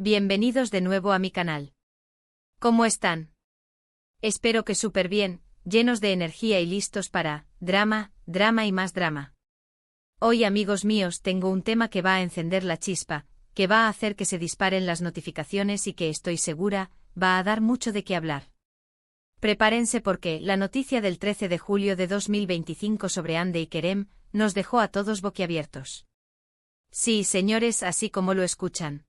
Bienvenidos de nuevo a mi canal. ¿Cómo están? Espero que súper bien, llenos de energía y listos para drama, drama y más drama. Hoy, amigos míos, tengo un tema que va a encender la chispa, que va a hacer que se disparen las notificaciones y que estoy segura, va a dar mucho de qué hablar. Prepárense porque la noticia del 13 de julio de 2025 sobre Hande y Kerem nos dejó a todos boquiabiertos. Sí, señores, así como lo escuchan.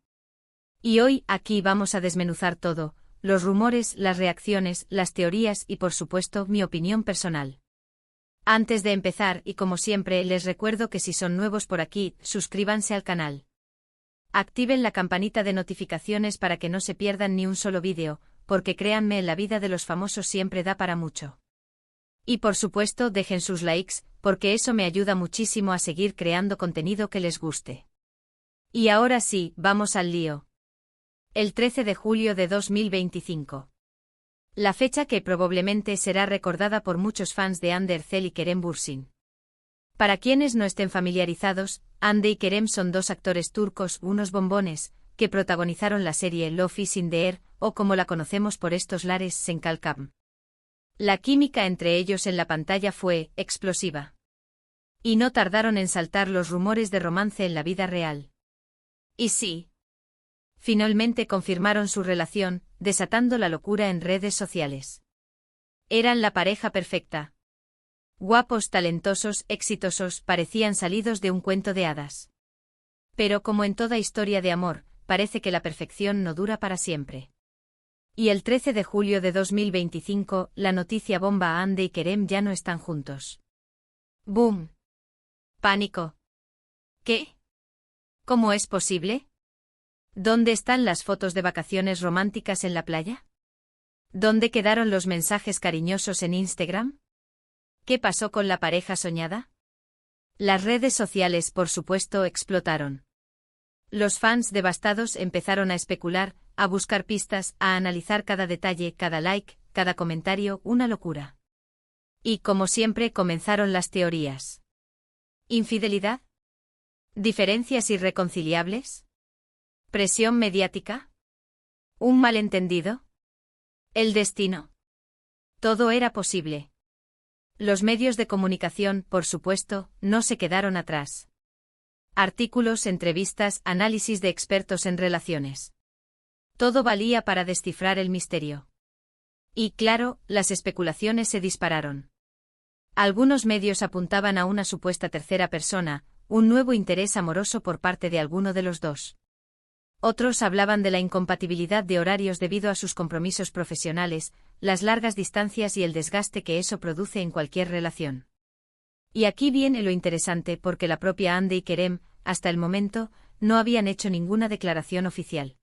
Y hoy, aquí vamos a desmenuzar todo, los rumores, las reacciones, las teorías y por supuesto mi opinión personal. Antes de empezar, y como siempre, les recuerdo que si son nuevos por aquí, suscríbanse al canal. Activen la campanita de notificaciones para que no se pierdan ni un solo vídeo, porque créanme, la vida de los famosos siempre da para mucho. Y por supuesto, dejen sus likes, porque eso me ayuda muchísimo a seguir creando contenido que les guste. Y ahora sí, vamos al lío. El 13 de julio de 2025. La fecha que probablemente será recordada por muchos fans de Hande Erçel y Kerem Bürsin. Para quienes no estén familiarizados, Hande y Kerem son dos actores turcos, unos bombones, que protagonizaron la serie Love is in the Air, o como la conocemos por estos lares, Sen Kalkam. La química entre ellos en la pantalla fue explosiva. Y no tardaron en saltar los rumores de romance en la vida real. Y sí. Finalmente confirmaron su relación, desatando la locura en redes sociales. Eran la pareja perfecta. Guapos, talentosos, exitosos, parecían salidos de un cuento de hadas. Pero como en toda historia de amor, parece que la perfección no dura para siempre. Y el 13 de julio de 2025, la noticia bomba: Hande y Kerem ya no están juntos. ¡Boom! Pánico. ¿Qué? ¿Cómo es posible? ¿Dónde están las fotos de vacaciones románticas en la playa? ¿Dónde quedaron los mensajes cariñosos en Instagram? ¿Qué pasó con la pareja soñada? Las redes sociales, por supuesto, explotaron. Los fans devastados empezaron a especular, a buscar pistas, a analizar cada detalle, cada like, cada comentario, una locura. Y como siempre comenzaron las teorías. ¿Infidelidad? ¿Diferencias irreconciliables? ¿Presión mediática? ¿Un malentendido? ¿El destino? Todo era posible. Los medios de comunicación, por supuesto, no se quedaron atrás. Artículos, entrevistas, análisis de expertos en relaciones. Todo valía para descifrar el misterio. Y claro, las especulaciones se dispararon. Algunos medios apuntaban a una supuesta tercera persona, un nuevo interés amoroso por parte de alguno de los dos. Otros hablaban de la incompatibilidad de horarios debido a sus compromisos profesionales, las largas distancias y el desgaste que eso produce en cualquier relación. Y aquí viene lo interesante, porque la propia Hande y Kerem, hasta el momento, no habían hecho ninguna declaración oficial.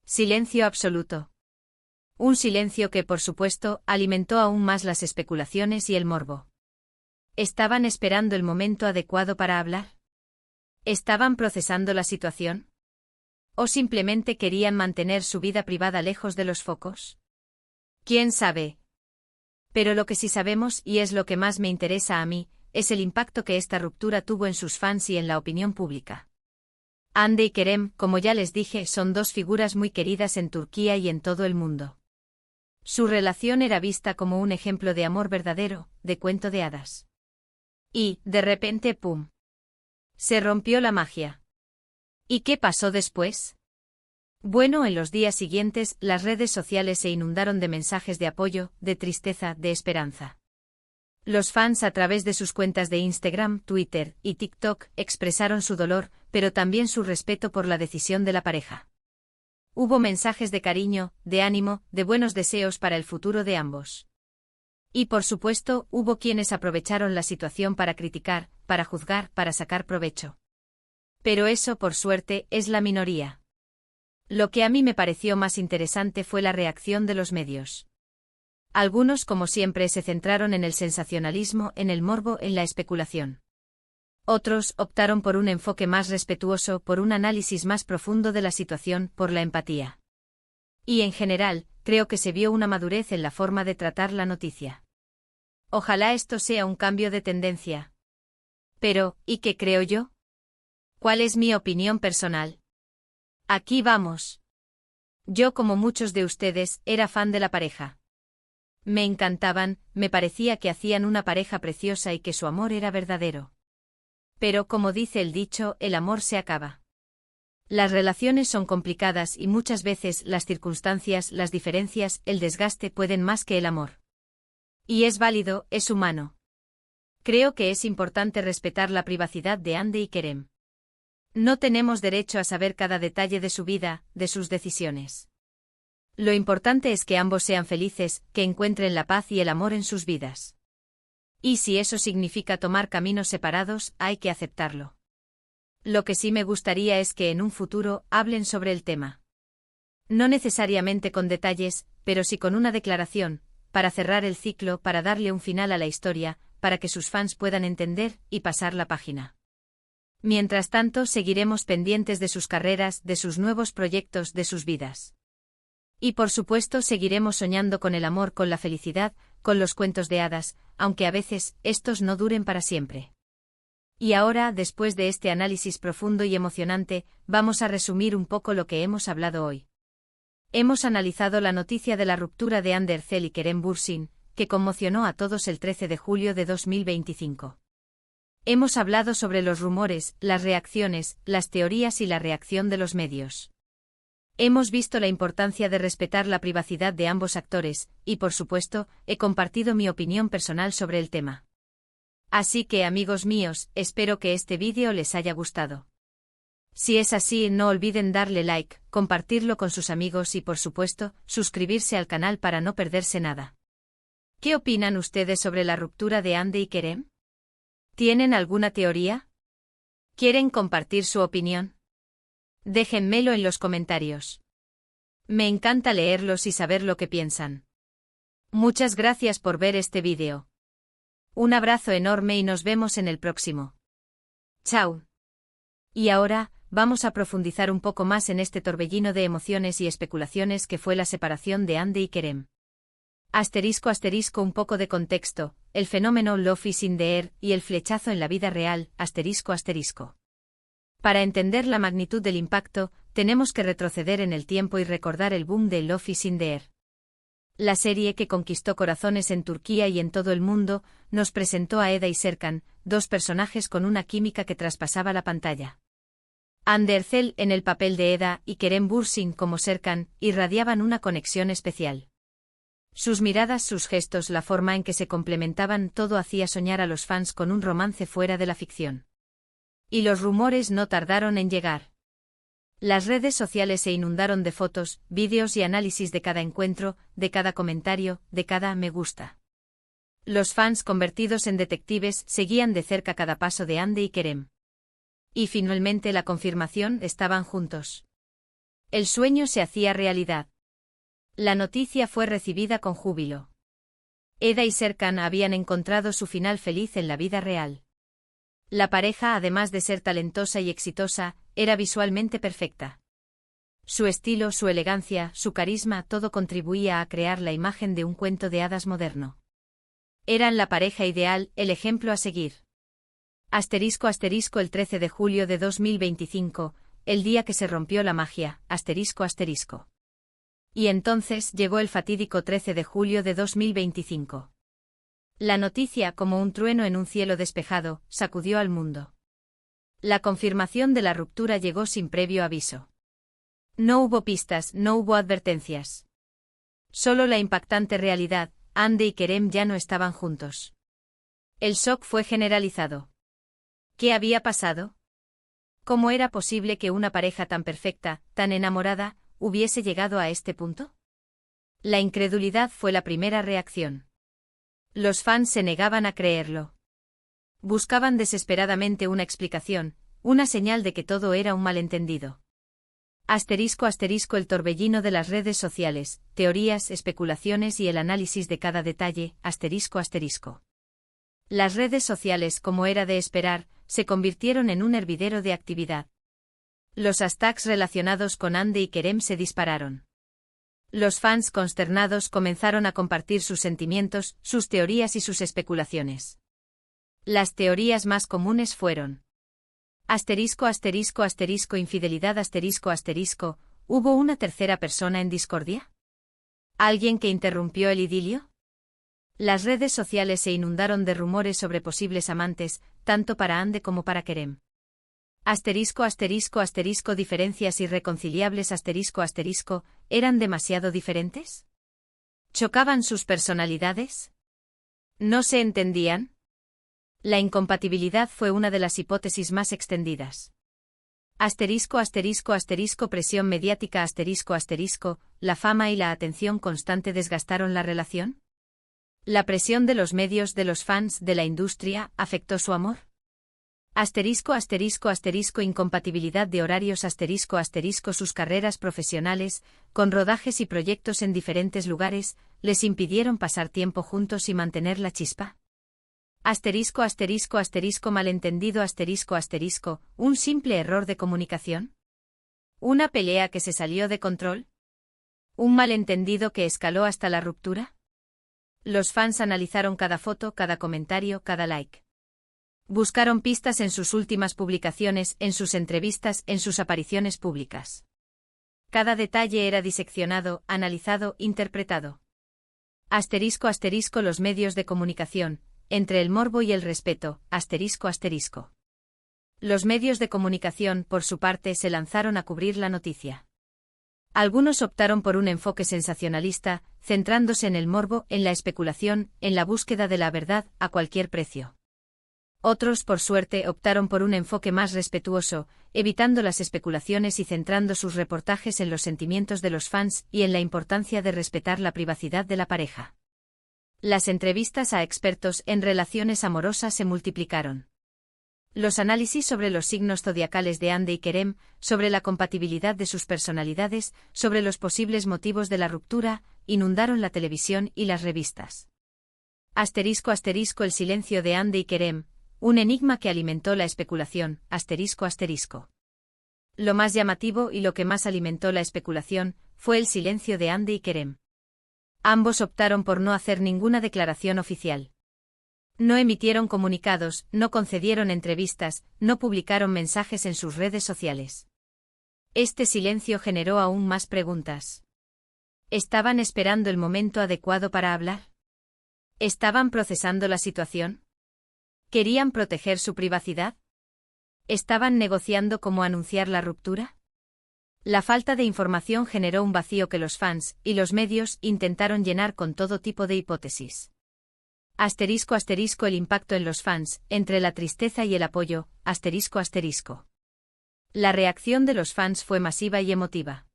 Silencio absoluto. Un silencio que, por supuesto, alimentó aún más las especulaciones y el morbo. ¿Estaban esperando el momento adecuado para hablar? ¿Estaban procesando la situación? ¿O simplemente querían mantener su vida privada lejos de los focos? ¿Quién sabe? Pero lo que sí sabemos, y es lo que más me interesa a mí, es el impacto que esta ruptura tuvo en sus fans y en la opinión pública. Hande y Kerem, como ya les dije, son dos figuras muy queridas en Turquía y en todo el mundo. Su relación era vista como un ejemplo de amor verdadero, de cuento de hadas. Y, de repente, ¡pum! Se rompió la magia. ¿Y qué pasó después? Bueno, en los días siguientes, las redes sociales se inundaron de mensajes de apoyo, de tristeza, de esperanza. Los fans, a través de sus cuentas de Instagram, Twitter y TikTok, expresaron su dolor, pero también su respeto por la decisión de la pareja. Hubo mensajes de cariño, de ánimo, de buenos deseos para el futuro de ambos. Y por supuesto, hubo quienes aprovecharon la situación para criticar, para juzgar, para sacar provecho. Pero eso, por suerte, es la minoría. Lo que a mí me pareció más interesante fue la reacción de los medios. Algunos, como siempre, se centraron en el sensacionalismo, en el morbo, en la especulación. Otros optaron por un enfoque más respetuoso, por un análisis más profundo de la situación, por la empatía. Y en general, creo que se vio una madurez en la forma de tratar la noticia. Ojalá esto sea un cambio de tendencia. Pero, ¿y qué creo yo? ¿Cuál es mi opinión personal? Aquí vamos. Yo, como muchos de ustedes, era fan de la pareja. Me encantaban, me parecía que hacían una pareja preciosa y que su amor era verdadero. Pero, como dice el dicho, el amor se acaba. Las relaciones son complicadas y muchas veces las circunstancias, las diferencias, el desgaste pueden más que el amor. Y es válido, es humano. Creo que es importante respetar la privacidad de Hande y Kerem. No tenemos derecho a saber cada detalle de su vida, de sus decisiones. Lo importante es que ambos sean felices, que encuentren la paz y el amor en sus vidas. Y si eso significa tomar caminos separados, hay que aceptarlo. Lo que sí me gustaría es que en un futuro hablen sobre el tema. No necesariamente con detalles, pero sí con una declaración, para cerrar el ciclo, para darle un final a la historia, para que sus fans puedan entender y pasar la página. Mientras tanto, seguiremos pendientes de sus carreras, de sus nuevos proyectos, de sus vidas. Y por supuesto seguiremos soñando con el amor, con la felicidad, con los cuentos de hadas, aunque a veces estos no duren para siempre. Y ahora, después de este análisis profundo y emocionante, vamos a resumir un poco lo que hemos hablado hoy. Hemos analizado la noticia de la ruptura de Hande Erçel y Kerem Bürsin, que conmocionó a todos el 13 de julio de 2025. Hemos hablado sobre los rumores, las reacciones, las teorías y la reacción de los medios. Hemos visto la importancia de respetar la privacidad de ambos actores, y por supuesto, he compartido mi opinión personal sobre el tema. Así que, amigos míos, espero que este vídeo les haya gustado. Si es así, no olviden darle like, compartirlo con sus amigos y, por supuesto, suscribirse al canal para no perderse nada. ¿Qué opinan ustedes sobre la ruptura de Hande y Kerem? ¿Tienen alguna teoría? ¿Quieren compartir su opinión? Déjenmelo en los comentarios. Me encanta leerlos y saber lo que piensan. Muchas gracias por ver este vídeo. Un abrazo enorme y nos vemos en el próximo. Chao. Y ahora, vamos a profundizar un poco más en este torbellino de emociones y especulaciones que fue la separación de Hande y Kerem. Un poco de contexto, el fenómeno Love is in the air y el flechazo en la vida real, Para entender la magnitud del impacto, tenemos que retroceder en el tiempo y recordar el boom de Love is in the air. La serie que conquistó corazones en Turquía y en todo el mundo, nos presentó a Eda y Serkan, dos personajes con una química que traspasaba la pantalla. Hande Erçel en el papel de Eda y Kerem Bürsin como Serkan irradiaban una conexión especial. Sus miradas, sus gestos, la forma en que se complementaban, todo hacía soñar a los fans con un romance fuera de la ficción. Y los rumores no tardaron en llegar. Las redes sociales se inundaron de fotos, vídeos y análisis de cada encuentro, de cada comentario, de cada me gusta. Los fans convertidos en detectives seguían de cerca cada paso de Hande y Kerem. Y finalmente la confirmación, estaban juntos. El sueño se hacía realidad. La noticia fue recibida con júbilo. Eda y Serkan habían encontrado su final feliz en la vida real. La pareja, además de ser talentosa y exitosa, era visualmente perfecta. Su estilo, su elegancia, su carisma, todo contribuía a crear la imagen de un cuento de hadas moderno. Eran la pareja ideal, el ejemplo a seguir. El 13 de julio de 2025, el día que se rompió la magia, Y entonces llegó el fatídico 13 de julio de 2025. La noticia, como un trueno en un cielo despejado, sacudió al mundo. La confirmación de la ruptura llegó sin previo aviso. No hubo pistas, no hubo advertencias. Solo la impactante realidad, Hande y Kerem ya no estaban juntos. El shock fue generalizado. ¿Qué había pasado? ¿Cómo era posible que una pareja tan perfecta, tan enamorada, hubiese llegado a este punto? La incredulidad fue la primera reacción. Los fans se negaban a creerlo. Buscaban desesperadamente una explicación, una señal de que todo era un malentendido. El torbellino de las redes sociales, teorías, especulaciones y el análisis de cada detalle, Las redes sociales, como era de esperar, se convirtieron en un hervidero de actividad. Los hashtags relacionados con Hande y Kerem se dispararon. Los fans consternados comenzaron a compartir sus sentimientos, sus teorías y sus especulaciones. Las teorías más comunes fueron: infidelidad, ¿Hubo una tercera persona en discordia? ¿Alguien que interrumpió el idilio? Las redes sociales se inundaron de rumores sobre posibles amantes, tanto para Ande como para Kerem. Asterisco asterisco asterisco diferencias irreconciliables asterisco asterisco, ¿eran demasiado diferentes? ¿Chocaban sus personalidades? ¿No se entendían? La incompatibilidad fue una de las hipótesis más extendidas. Asterisco asterisco asterisco presión mediática asterisco asterisco, ¿la fama y la atención constante desgastaron la relación? ¿La presión de los medios, de los fans, de la industria, afectó su amor? Asterisco asterisco asterisco incompatibilidad de horarios asterisco asterisco sus carreras profesionales, con rodajes y proyectos en diferentes lugares, ¿les impidieron pasar tiempo juntos y mantener la chispa? Asterisco asterisco asterisco malentendido asterisco asterisco, ¿un simple error de comunicación? ¿Una pelea que se salió de control? ¿Un malentendido que escaló hasta la ruptura? Los fans analizaron cada foto, cada comentario, cada like. Buscaron pistas en sus últimas publicaciones, en sus entrevistas, en sus apariciones públicas. Cada detalle era diseccionado, analizado, interpretado. Asterisco asterisco los medios de comunicación, entre el morbo y el respeto, asterisco asterisco. Los medios de comunicación, por su parte, se lanzaron a cubrir la noticia. Algunos optaron por un enfoque sensacionalista, centrándose en el morbo, en la especulación, en la búsqueda de la verdad, a cualquier precio. Otros, por suerte, optaron por un enfoque más respetuoso, evitando las especulaciones y centrando sus reportajes en los sentimientos de los fans y en la importancia de respetar la privacidad de la pareja. Las entrevistas a expertos en relaciones amorosas se multiplicaron. Los análisis sobre los signos zodiacales de Ande y Kerem, sobre la compatibilidad de sus personalidades, sobre los posibles motivos de la ruptura, inundaron la televisión y las revistas. Asterisco asterisco el silencio de Ande y Kerem, un enigma que alimentó la especulación, asterisco asterisco. Lo más llamativo y lo que más alimentó la especulación, fue el silencio de Ande y Kerem. Ambos optaron por no hacer ninguna declaración oficial. No emitieron comunicados, no concedieron entrevistas, no publicaron mensajes en sus redes sociales. Este silencio generó aún más preguntas. ¿Estaban esperando el momento adecuado para hablar? ¿Estaban procesando la situación? ¿Querían proteger su privacidad? ¿Estaban negociando cómo anunciar la ruptura? La falta de información generó un vacío que los fans y los medios intentaron llenar con todo tipo de hipótesis. Asterisco asterisco el impacto en los fans, entre la tristeza y el apoyo, asterisco asterisco. La reacción de los fans fue masiva y emotiva.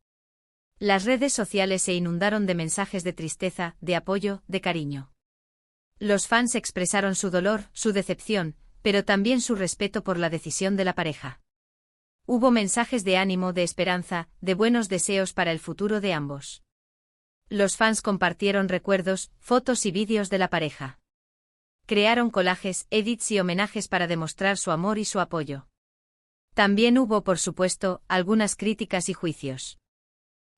Las redes sociales se inundaron de mensajes de tristeza, de apoyo, de cariño. Los fans expresaron su dolor, su decepción, pero también su respeto por la decisión de la pareja. Hubo mensajes de ánimo, de esperanza, de buenos deseos para el futuro de ambos. Los fans compartieron recuerdos, fotos y vídeos de la pareja. Crearon collages, edits y homenajes para demostrar su amor y su apoyo. También hubo, por supuesto, algunas críticas y juicios.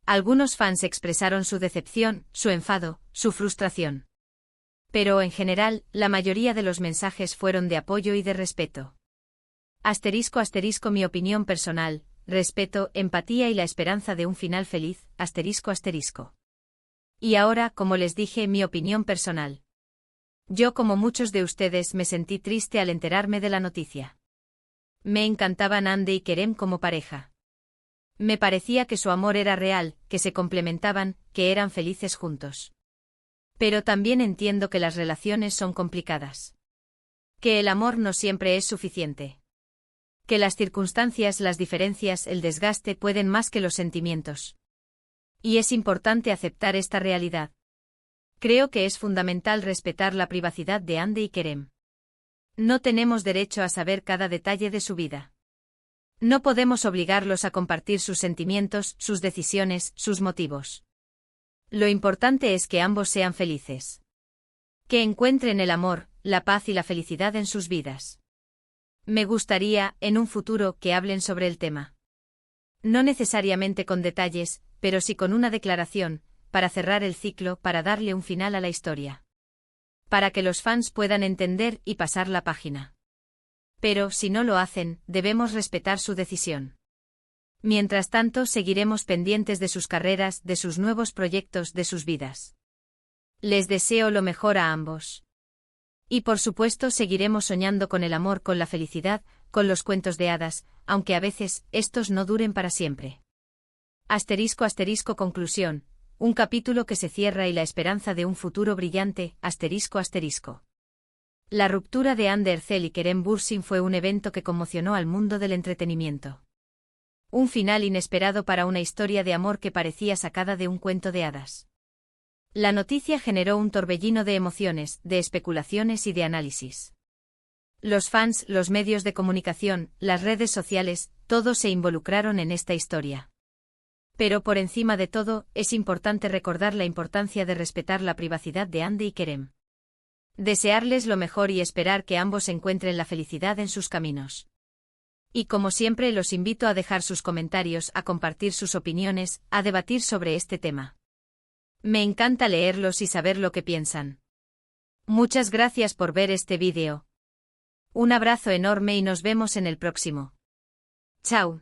Algunos fans expresaron su decepción, su enfado, su frustración. Pero en general, la mayoría de los mensajes fueron de apoyo y de respeto. Asterisco asterisco mi opinión personal, respeto, empatía y la esperanza de un final feliz, asterisco asterisco. Y ahora, como les dije, mi opinión personal. Yo, como muchos de ustedes, me sentí triste al enterarme de la noticia. Me encantaban Ande y Kerem como pareja. Me parecía que su amor era real, que se complementaban, que eran felices juntos. Pero también entiendo que las relaciones son complicadas. Que el amor no siempre es suficiente. Que las circunstancias, las diferencias, el desgaste pueden más que los sentimientos. Y es importante aceptar esta realidad. Creo que es fundamental respetar la privacidad de Ande y Kerem. No tenemos derecho a saber cada detalle de su vida. No podemos obligarlos a compartir sus sentimientos, sus decisiones, sus motivos. Lo importante es que ambos sean felices. Que encuentren el amor, la paz y la felicidad en sus vidas. Me gustaría, en un futuro, que hablen sobre el tema. No necesariamente con detalles, pero sí con una declaración, para cerrar el ciclo, para darle un final a la historia. Para que los fans puedan entender y pasar la página. Pero, si no lo hacen, debemos respetar su decisión. Mientras tanto, seguiremos pendientes de sus carreras, de sus nuevos proyectos, de sus vidas. Les deseo lo mejor a ambos. Y por supuesto seguiremos soñando con el amor, con la felicidad, con los cuentos de hadas, aunque a veces estos no duren para siempre. Asterisco asterisco conclusión. Un capítulo que se cierra y la esperanza de un futuro brillante, asterisco asterisco. La ruptura de Ander Zell y Kerem Bürsin fue un evento que conmocionó al mundo del entretenimiento. Un final inesperado para una historia de amor que parecía sacada de un cuento de hadas. La noticia generó un torbellino de emociones, de especulaciones y de análisis. Los fans, los medios de comunicación, las redes sociales, todos se involucraron en esta historia. Pero por encima de todo, es importante recordar la importancia de respetar la privacidad de Hande y Kerem. Desearles lo mejor y esperar que ambos encuentren la felicidad en sus caminos. Y como siempre los invito a dejar sus comentarios, a compartir sus opiniones, a debatir sobre este tema. Me encanta leerlos y saber lo que piensan. Muchas gracias por ver este vídeo. Un abrazo enorme y nos vemos en el próximo. Chao.